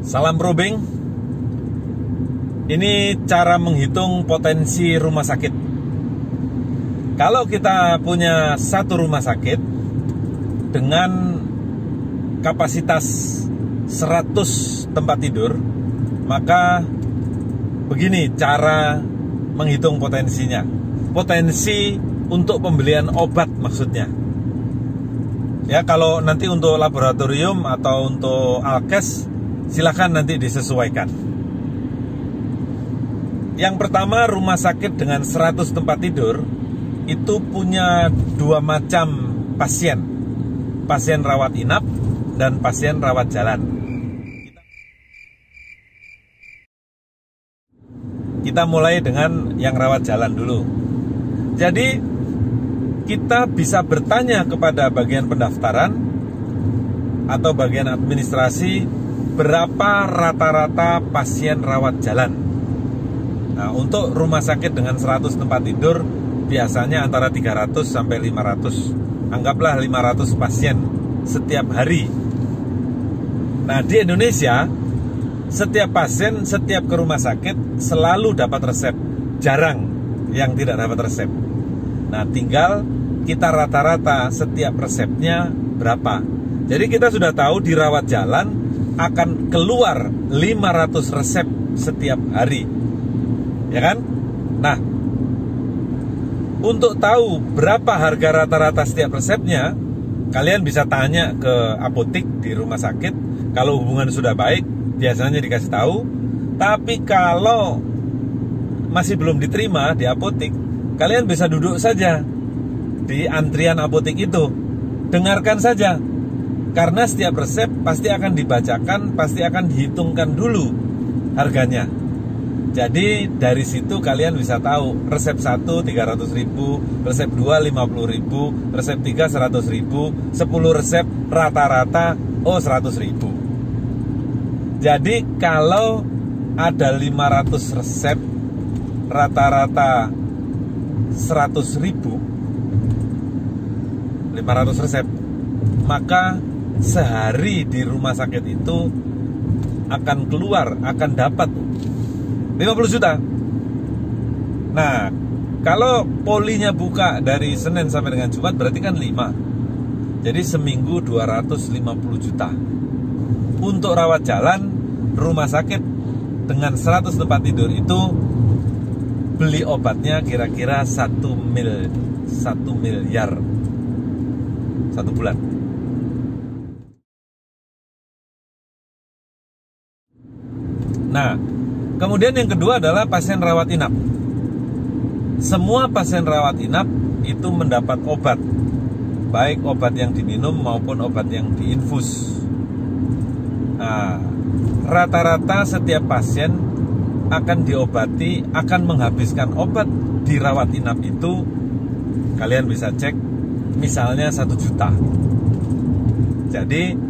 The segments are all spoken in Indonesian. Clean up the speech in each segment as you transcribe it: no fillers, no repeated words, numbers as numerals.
Salam probing. Ini cara menghitung potensi rumah sakit. Kalau kita punya satu rumah sakit dengan kapasitas 100 tempat tidur, maka begini cara menghitung potensinya. Potensi untuk pembelian obat maksudnya. Ya, kalau nanti untuk laboratorium atau untuk alkes, silakan nanti disesuaikan. Yang pertama, rumah sakit dengan 100 tempat tidur itu punya dua macam pasien. Pasien rawat inap dan pasien rawat jalan. Kita mulai dengan yang rawat jalan dulu. Jadi kita bisa bertanya kepada bagian pendaftaran atau bagian administrasi berapa rata-rata pasien rawat jalan. Nah, untuk rumah sakit dengan 100 tempat tidur biasanya antara 300 sampai 500. Anggaplah 500 pasien setiap hari. Nah, di Indonesia setiap pasien setiap ke rumah sakit selalu dapat resep. Jarang yang tidak dapat resep. Nah, tinggal kita rata-rata setiap resepnya berapa. Jadi kita sudah tahu di rawat jalan akan keluar 500 resep setiap hari. Ya kan? Nah, untuk tahu berapa harga rata-rata setiap resepnya, kalian bisa tanya ke apotik di rumah sakit. Kalau hubungan sudah baik, biasanya dikasih tahu. Tapi kalau masih belum diterima di apotik, kalian bisa duduk saja di antrian apotik itu. Dengarkan saja. Karena setiap resep pasti akan dibacakan, pasti akan dihitungkan dulu harganya. Jadi dari situ kalian bisa tahu resep 1 300.000, resep 2 50.000, resep 3 100.000, 10 resep rata-rata 100.000. Jadi kalau ada 500 resep rata-rata 100.000, 500 resep, maka sehari di rumah sakit itu akan keluar, akan dapat 50 juta. Nah, kalau polinya buka dari Senin sampai dengan Jumat berarti kan 5. Jadi seminggu 250 juta. Untuk rawat jalan, rumah sakit dengan 100 tempat tidur itu beli obatnya kira-kira 1 miliar 1 bulan. Nah, kemudian yang kedua adalah pasien rawat inap. Semua pasien rawat inap itu mendapat obat, baik obat yang diminum maupun obat yang diinfus. Nah, rata-rata setiap pasien akan diobati, akan menghabiskan obat di rawat inap itu, kalian bisa cek, misalnya 1 juta. Jadi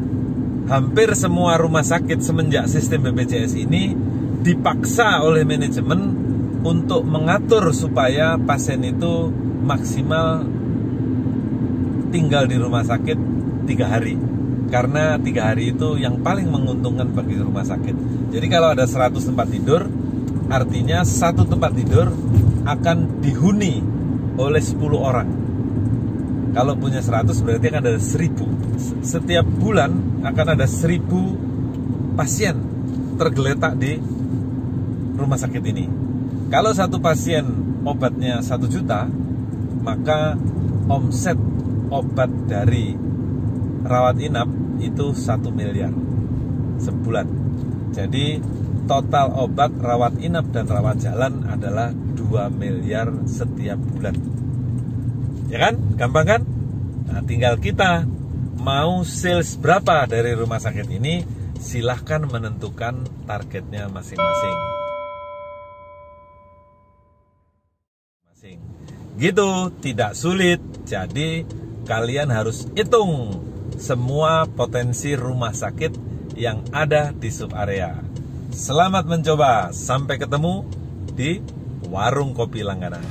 hampir semua rumah sakit semenjak sistem BPJS ini dipaksa oleh manajemen untuk mengatur supaya pasien itu maksimal tinggal di rumah sakit 3 hari. Karena 3 hari itu yang paling menguntungkan bagi rumah sakit. Jadi kalau ada 100 tempat tidur, artinya satu tempat tidur akan dihuni oleh 10 orang. Kalau punya 100 berarti akan ada 1000. Setiap bulan akan ada 1000 pasien tergeletak di rumah sakit ini. Kalau satu pasien obatnya 1 juta, maka omset obat dari rawat inap itu 1 miliar sebulan. Jadi total obat rawat inap dan rawat jalan adalah 2 miliar setiap bulan. Ya kan? Gampang kan? Nah, tinggal kita mau sales berapa dari rumah sakit ini, silahkan menentukan targetnya masing-masing. Gitu, tidak sulit. Jadi kalian harus hitung semua potensi rumah sakit yang ada di subarea. Selamat mencoba, sampai ketemu di warung kopi langganan.